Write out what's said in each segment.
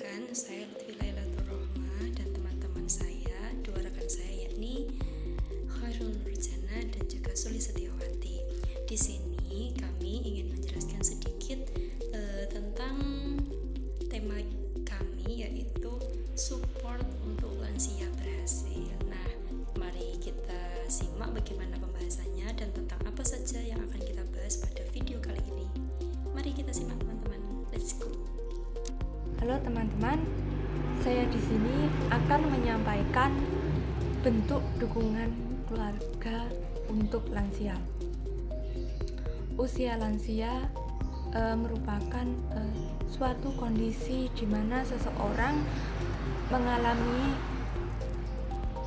Perkenalkan, saya Lutfi Lailatul Rohmah dan teman-teman saya, dua rekan saya yakni Khairul Nurjana dan juga Suli Setiawati. Di sini kami ingin menjelaskan sedikit tentang tema kami, yaitu support untuk lansia berhasil. Nah, mari kita simak bagaimana pembahasannya dan tentang apa saja yang akan kita bahas pada video kali ini. Mari kita simak teman-teman. Let's go. Halo teman-teman, saya di sini akan menyampaikan bentuk dukungan keluarga untuk lansia. Usia lansia merupakan suatu kondisi di mana seseorang mengalami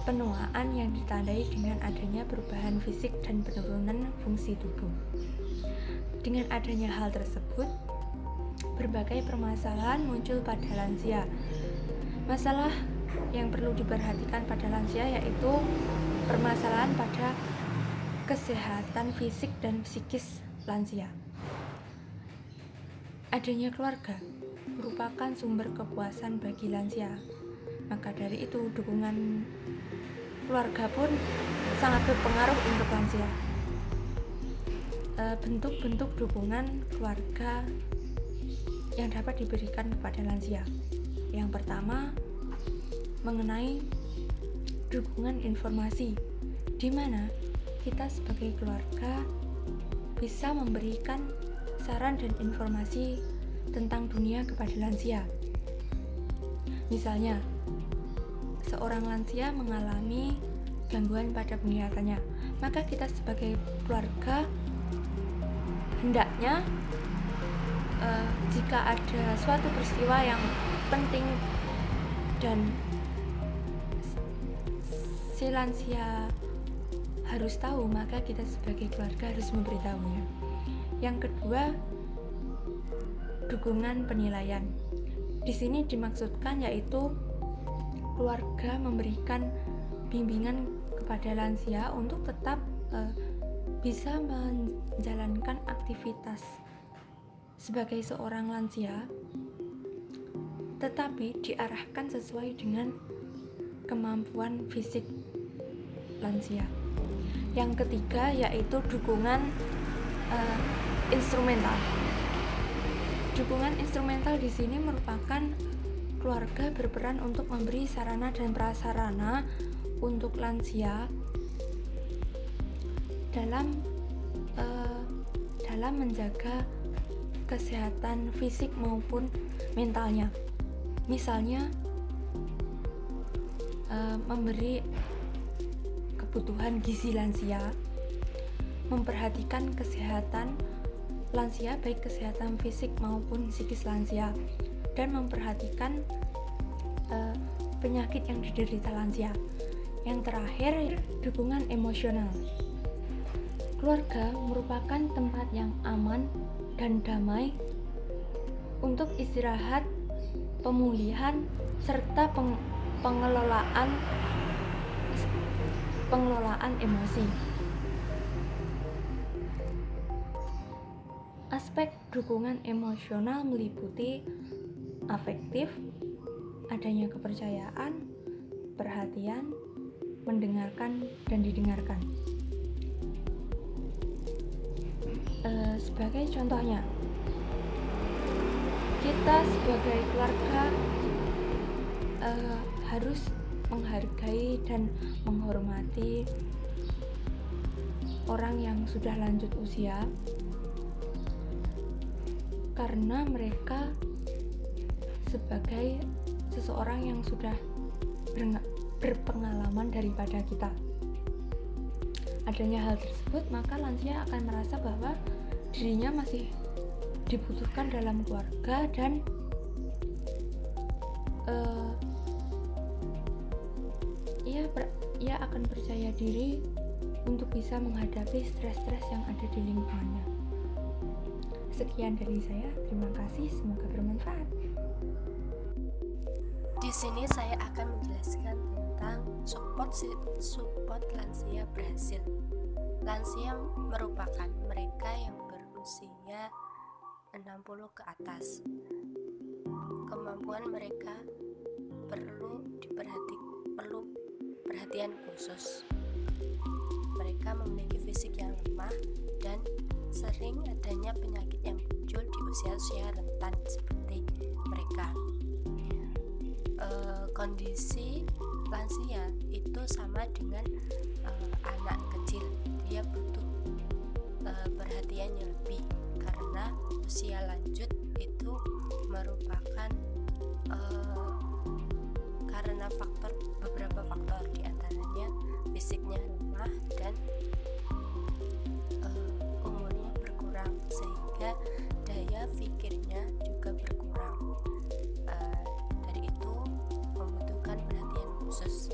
penuaan yang ditandai dengan adanya perubahan fisik dan penurunan fungsi tubuh. Dengan adanya hal tersebut, berbagai permasalahan muncul pada lansia. Masalah yang perlu diperhatikan pada lansia yaitu permasalahan pada kesehatan fisik dan psikis lansia. Adanya keluarga merupakan sumber kepuasan bagi lansia. Maka dari itu, dukungan keluarga pun sangat berpengaruh untuk lansia. Bentuk-bentuk dukungan keluarga yang dapat diberikan kepada lansia. Yang pertama, mengenai dukungan informasi, di mana kita sebagai keluarga bisa memberikan saran dan informasi tentang dunia kepada lansia. Misalnya, seorang lansia mengalami gangguan pada penglihatannya, maka kita sebagai keluarga hendaknya jika ada suatu peristiwa yang penting dan si lansia harus tahu, maka kita sebagai keluarga harus memberitahunya. Yang kedua, dukungan penilaian. Di sini dimaksudkan yaitu keluarga memberikan bimbingan kepada lansia untuk tetap bisa menjalankan aktivitas sebagai seorang lansia, tetapi diarahkan sesuai dengan kemampuan fisik lansia. Yang ketiga yaitu dukungan instrumental. Dukungan instrumental di sini merupakan keluarga berperan untuk memberi sarana dan prasarana untuk lansia dalam menjaga kesehatan fisik maupun mentalnya. Misalnya memberi kebutuhan gizi lansia, memperhatikan kesehatan lansia baik kesehatan fisik maupun psikis lansia, dan memperhatikan penyakit yang diderita lansia. Yang terakhir, dukungan emosional. Keluarga merupakan tempat yang aman dan damai untuk istirahat, pemulihan, serta pengelolaan emosi. Aspek dukungan emosional meliputi afektif, adanya kepercayaan, perhatian, mendengarkan, dan didengarkan. Sebagai contohnya, kita sebagai keluarga harus menghargai dan menghormati orang yang sudah lanjut usia, karena mereka sebagai seseorang yang sudah berpengalaman daripada kita. Adanya hal tersebut, maka lansia akan merasa bahwa dirinya masih dibutuhkan dalam keluarga dan ia akan percaya diri untuk bisa menghadapi stres-stres yang ada di lingkungannya. Sekian dari saya, terima kasih, semoga bermanfaat. Di sini saya akan menjelaskan tentang support lansia berhasil. Lansia merupakan mereka yang berusia 60 ke atas. kemampuan mereka perlu perhatian khusus. Mereka memiliki fisik yang lemah dan sering adanya penyakit yang muncul di usia-usia rentan seperti mereka. Kondisi lansia itu sama dengan anak kecil, dia butuh perhatian yang lebih karena usia lanjut itu merupakan karena beberapa faktor, diantaranya fisiknya lemah dan umurnya berkurang sehingga daya pikirnya juga berkurang. Dari itu membutuhkan perhatian khusus.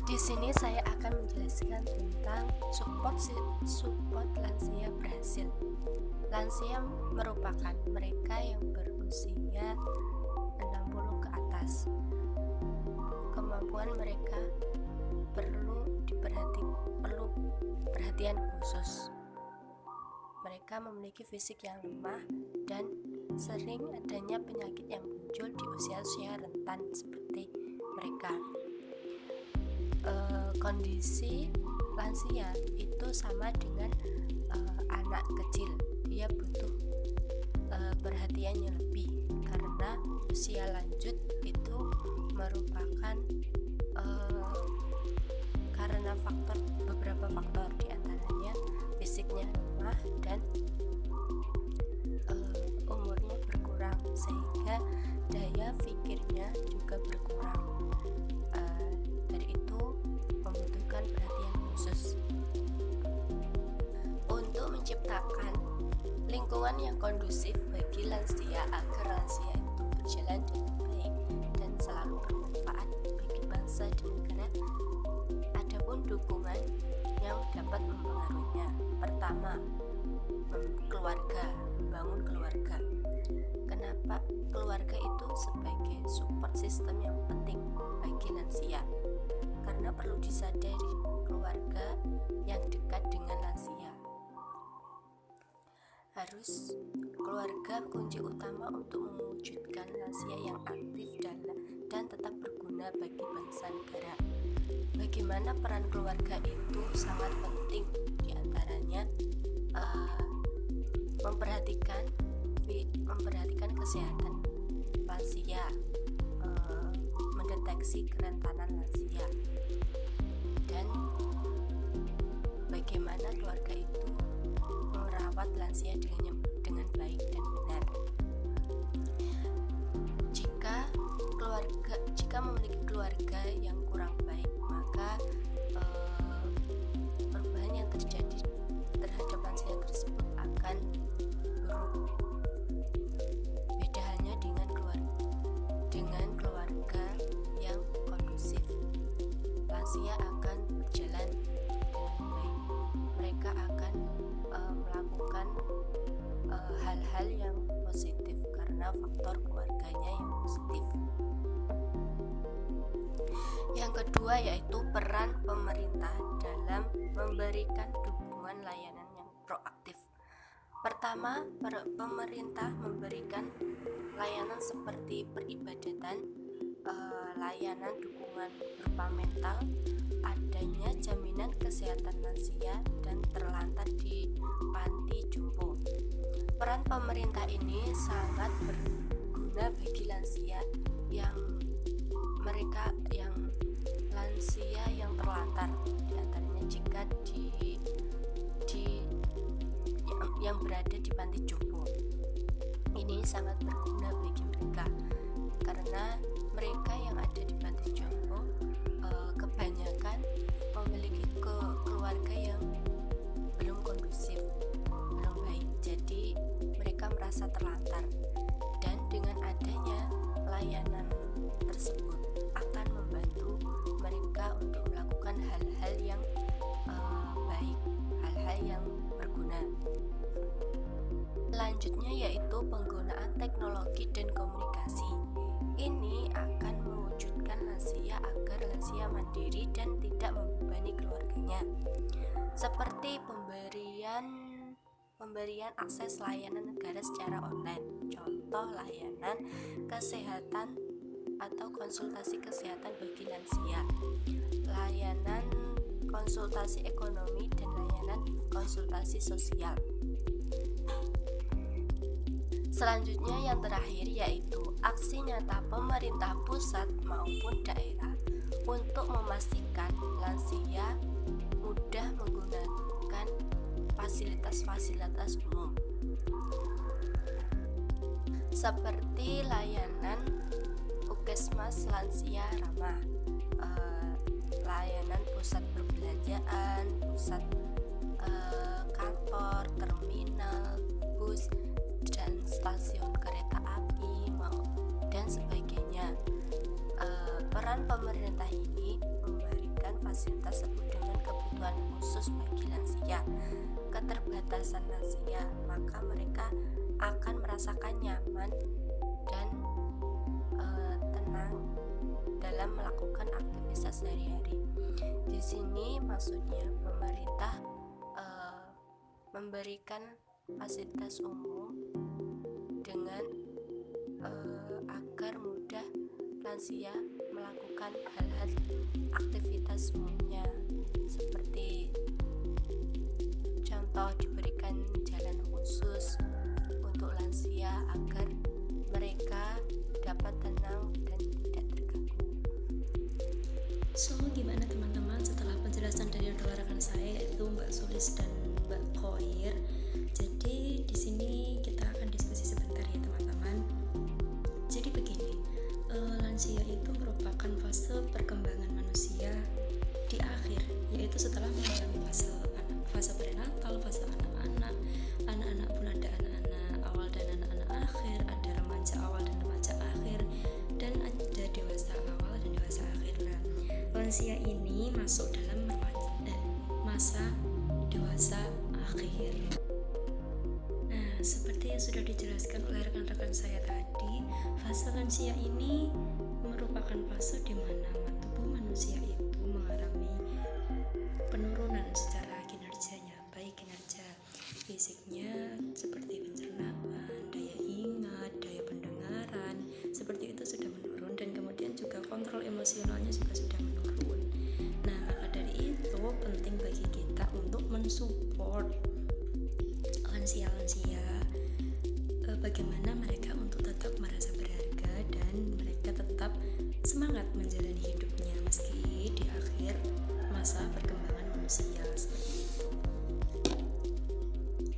Di sini saya akan menjelaskan tentang support lansia berhasil. Lansia merupakan mereka yang berusia 60 ke atas. Kemampuan mereka perlu perhatian khusus. Mereka memiliki fisik yang lemah dan sering adanya penyakit yang muncul di usia-usia rentan seperti mereka. Kondisi lansia itu sama dengan anak kecil, dia butuh perhatian yang lebih karena usia lanjut itu merupakan karena beberapa faktor, diantaranya fisiknya lemah dan umurnya berkurang sehingga daya pikirnya juga berkurang. Dari itu membutuhkan perhatian khusus. Untuk menciptakan lingkungan yang kondusif bagi lansia agar lansia itu berjalan dengan baik dan selalu bermanfaat bagi bangsa dan negara, adapun dukungan yang dapat mempengaruhinya. Pertama, membangun keluarga. Kenapa keluarga itu sebagai support system yang penting bagi lansia? Karena perlu disadari keluarga yang dekat dengan lansia. Keluarga kunci utama untuk mewujudkan lansia yang aktif dan tetap berguna bagi bangsa negara. Bagaimana peran keluarga itu sangat penting, diantaranya memperhatikan kesehatan lansia, mendeteksi kerentanan lansia, dan bagaimana keluarga itu merawat lansia dengan baik dan benar. Jika memiliki keluarga yang kurang baik, maka perubahan yang terjadi terhadap lansia tersebut akan buruk. Beda halnya dengan keluarga yang kondusif, lansia akan berjalan dengan baik. Mereka akan melakukan hal-hal yang positif karena faktor keluarganya yang positif. Yang kedua yaitu peran pemerintah dalam memberikan dukungan layanan yang proaktif. Pertama, pemerintah memberikan layanan seperti peribadatan, layanan dukungan berupa mental, adanya jaminan kesehatan lansia, dan terlantar di panti jompo. Peran pemerintah ini sangat berguna bagi lansia yang terlantar, diantaranya jika yang berada di panti jompo. Ini sangat berguna bagi mereka karena mereka yang ada di panti jompo kebanyakan memiliki keluarga yang belum kondusif, belum baik, jadi mereka merasa terlantar, dan dengan adanya layanan tersebut akan membantu mereka untuk melakukan hal-hal yang baik, hal-hal yang berguna. Selanjutnya yaitu penggunaan teknologi dan komunikasi. Ini akan mewujudkan lansia agar lansia mandiri dan tidak membebani keluarganya, seperti pemberian pemberian akses layanan negara secara online. Contoh layanan kesehatan atau konsultasi kesehatan bagi lansia, layanan konsultasi ekonomi, dan layanan konsultasi sosial. Selanjutnya yang terakhir yaitu aksi nyata pemerintah pusat maupun daerah untuk memastikan lansia mudah menggunakan fasilitas-fasilitas umum seperti layanan Puskesmas Lansia Ramah, layanan pusat perbelanjaan, pusat kantor, terminal, bus, dan stasiun kereta api, dan sebagainya. Peran pemerintah ini memberikan fasilitas tersebut dengan kebutuhan khusus bagi lansia. Keterbatasan lansia, maka mereka akan merasakan nyaman dan tenang dalam melakukan aktivitas sehari-hari. Di sini maksudnya pemerintah memberikan fasilitas umum dengan agar mudah lansia melakukan hal-hal aktivitas umumnya, seperti contoh diberikan jalan khusus untuk lansia agar mereka dapat tenang dan tidak terganggu. So, gimana teman-teman setelah penjelasan dari dua rekan saya yaitu Mbak Sulis dan Mbak Khoir? Jadi di sini kita akan diskusi sebentar ya teman-teman. Jadi begini, lansia itu merupakan fase perkembangan manusia di akhir, yaitu setelah mengalami fase prenatal, fase anak-anak pun ada anak-anak awal dan anak-anak akhir, ada remaja awal dan remaja akhir, dan ada dewasa awal dan dewasa akhir. Nah, lansia ini masuk dalam masa dewasa akhir. Nah, seperti yang sudah dijelaskan oleh rekan-rekan saya tadi, fase lansia ini merupakan fase di mana tubuh manusia itu mengalami penurunan secara kinerjanya, baik kinerja fisiknya seperti pencernaan, daya ingat, daya pendengaran, seperti itu sudah menurun, dan kemudian juga kontrol emosionalnya juga sudah menurun. Nah, maka dari itu penting bagi kita untuk mensupport lansia-lansia, bagaimana mereka untuk tetap merasa berharga dan mereka tetap semangat menjalani hidupnya meski di akhir masa perkembangan manusia seperti itu.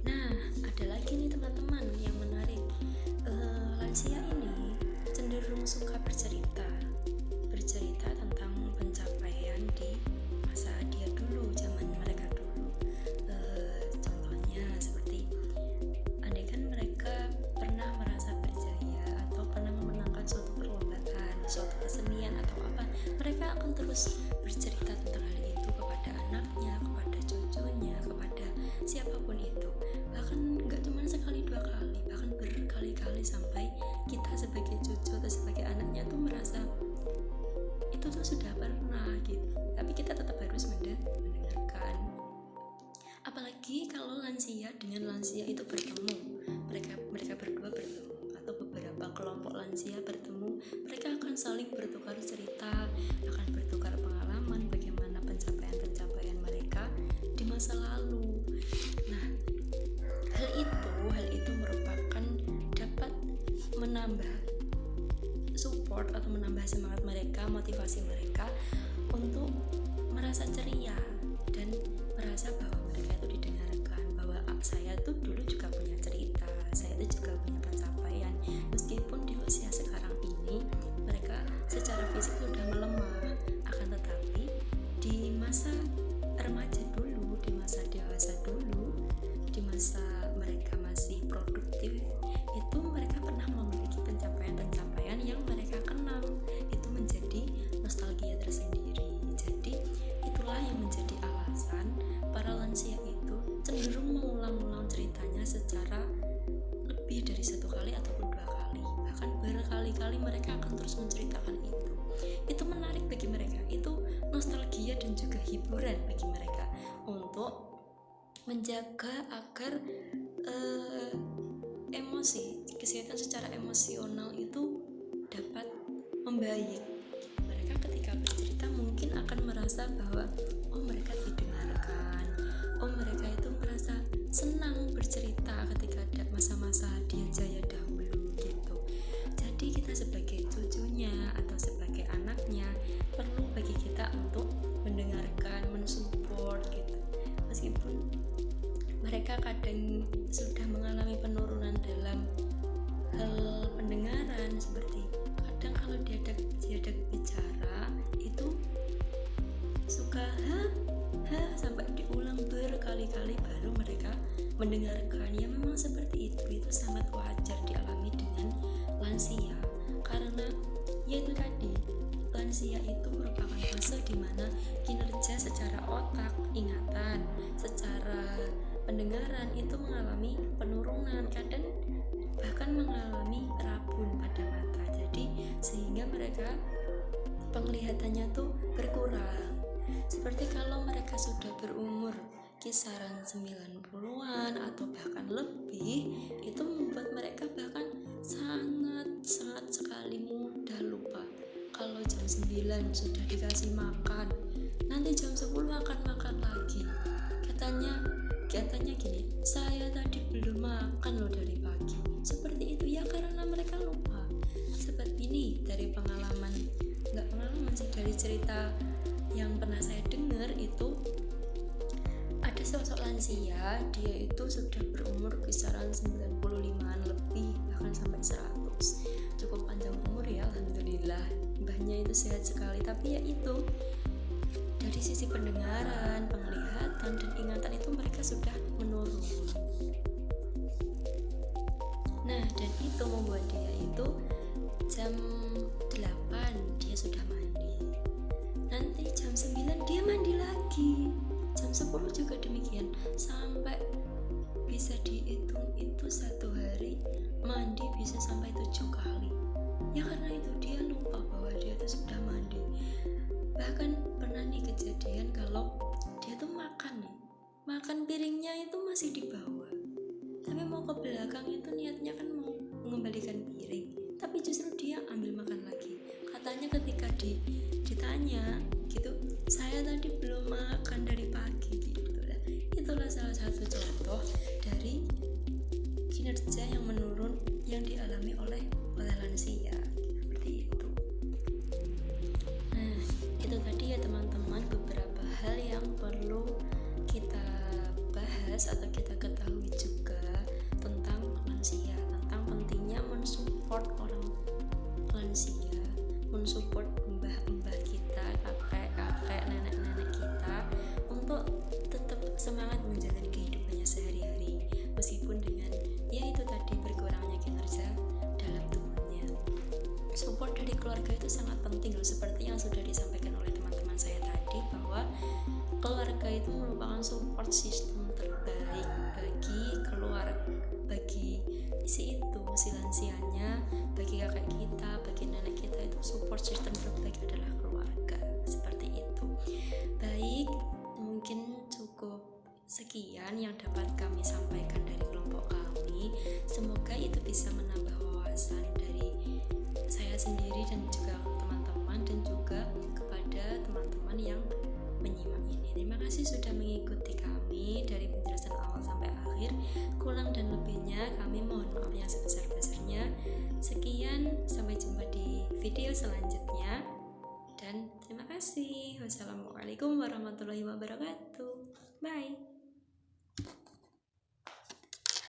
Nah, ada lagi nih teman-teman yang menarik. Lansia ini cenderung suka bercerita tentang pencapaian di masa dia dulu, zaman mereka dulu. Contohnya seperti andaikan mereka pernah merasa berjaya atau pernah memenangkan suatu perlombaan, suatu kesenian atau apa, mereka akan terus bercerita tentang hal itu kepada anaknya, kepada cucunya, kepada siapapun itu. Bahkan nggak cuma sekali dua kali, bahkan berkali-kali, sampai kita sebagai cucu atau sebagai anaknya tuh merasa itu tuh sudah pernah gitu, tapi kita tetap harus mendengarkan. Apalagi kalau lansia dengan lansia itu bertemu, mereka berdua bertemu atau beberapa kelompok lansia bertemu, mereka akan saling bertukar cerita, akan bertukar pengalaman bagaimana pencapaian mereka di masa lalu. Nah, hal itu merupakan dapat menambah support atau menambah semangat mereka, motivasi mereka untuk merasa ceria dan merasa bahwa mereka itu didengarkan, bahwa saya tuh dulu juga punya cerita, saya itu juga punya pencapaian, meskipun di usia sekarang ini mereka secara fisik sudah melemah, akan tetapi di masa remaja dulu, di masa dewasa dulu, di masa mereka masih produktif, itu mereka pernah memiliki pencapaian-pencapaian yang mereka kenang. Itu menjadi nostalgia tersendiri. Jadi itulah yang menjadi alasan para lansia itu cenderung mengulang-ulang ceritanya secara lebih dari satu kali ataupun dua kali, bahkan berkali-kali mereka akan terus menceritakan itu. Itu menarik bagi mereka, itu nostalgia dan juga hiburan bagi mereka untuk menjaga agar kesehatan secara emosional itu dapat membaik. Mereka ketika bercerita mungkin akan merasa bahwa mereka didengarkan, mereka itu merasa senang bercerita ketika ada masa-masa dia jaya dahulu gitu. Jadi kita sebagai cucunya atau sebagai anaknya perlu bagi kita untuk mendengarkan, mensupport gitu. Meskipun mereka kadang sudah mengalami penurunan dalam hal pendengaran, seperti kadang kalau diajak bicara itu suka sampai diulang berkali-kali baru mereka mendengarkan. Ya memang seperti itu sangat wajar dialami dengan lansia, karena ya itu tadi, lansia itu merupakan fase di mana kinerja secara otak, ingatan, secara pendengaran itu mengalami penurunan, kadang bahkan mengalami rabun pada mata. Jadi sehingga mereka penglihatannya tuh berkurang. Seperti kalau mereka sudah berumur kisaran 90-an atau bahkan lebih, itu membuat mereka bahkan sangat sekali mudah lupa. Kalau jam 9 sudah dikasih makan, nanti jam 10 akan makan lagi. Katanya gini, saya tadi belum makan loh dari pagi. Seperti itu ya, karena mereka lupa. Seperti ini dari dari cerita yang pernah saya dengar, itu ada sosok lansia, dia itu sudah berumur kisaran 95-an lebih, bahkan sampai 100. Cukup panjang umur ya, alhamdulillah. Mbahnya itu sehat sekali, tapi ya itu, dari sisi pendengaran, penglihatan, dan ingatan itu mereka sudah menurun. Nah, dan itu membuat dia itu jam 8 dia sudah mandi, nanti jam 9 dia mandi lagi, jam 10 juga demikian, sampai bisa dihitung itu satu hari mandi bisa sampai 7 kali. Ya karena itu dia lupa bahwa dia itu sudah mandi. Bahkan pernah nih kejadian kalau dia tuh makan piringnya itu masih di bawah, tapi mau ke belakang itu niatnya kan mau mengembalikan piring, tapi justru dia ambil makan lagi. Katanya ketika ditanya gitu, saya tadi belum makan dari pagi gitu. Itulah salah satu contoh dari kinerja yang menurun yang dialami oleh lansia, seperti itu. Nah, itu tadi ya teman-teman, beberapa hal yang perlu kita bahas atau kita ketahui juga tentang lansia, tentang pentingnya mensupport orang lansia, mensupport mbah-mbah kita, kakek, nenek-nenek kita untuk tetap semangat menjalani kehidupannya sehari-hari, meskipun dengan ya itu tadi berkurangnya kinerja dalam tubuhnya. Support dari keluarga itu sangat penting loh, seperti yang sudah disampaikan oleh teman-teman saya tadi, bahwa keluarga itu merupakan support system terbaik bagi si lansianya, bagi kakek kita, bagi nenek kita. Itu support system terbaik adalah keluarga, seperti itu. Baik, mungkin cukup sekian yang dapat kami sampaikan dari kelompok kami. Semoga itu bisa menambah wawasan dari saya sendiri dan juga teman-teman, dan juga kepada teman-teman yang menyimak ini. Terima kasih sudah mengikuti kami dari penjelasan awal sampai akhir. Kurang dan lebihnya kami mohon maaf yang sebesar-besarnya. Sekian, sampai jumpa di video selanjutnya, dan terima kasih. Wassalamualaikum warahmatullahi wabarakatuh. Bye.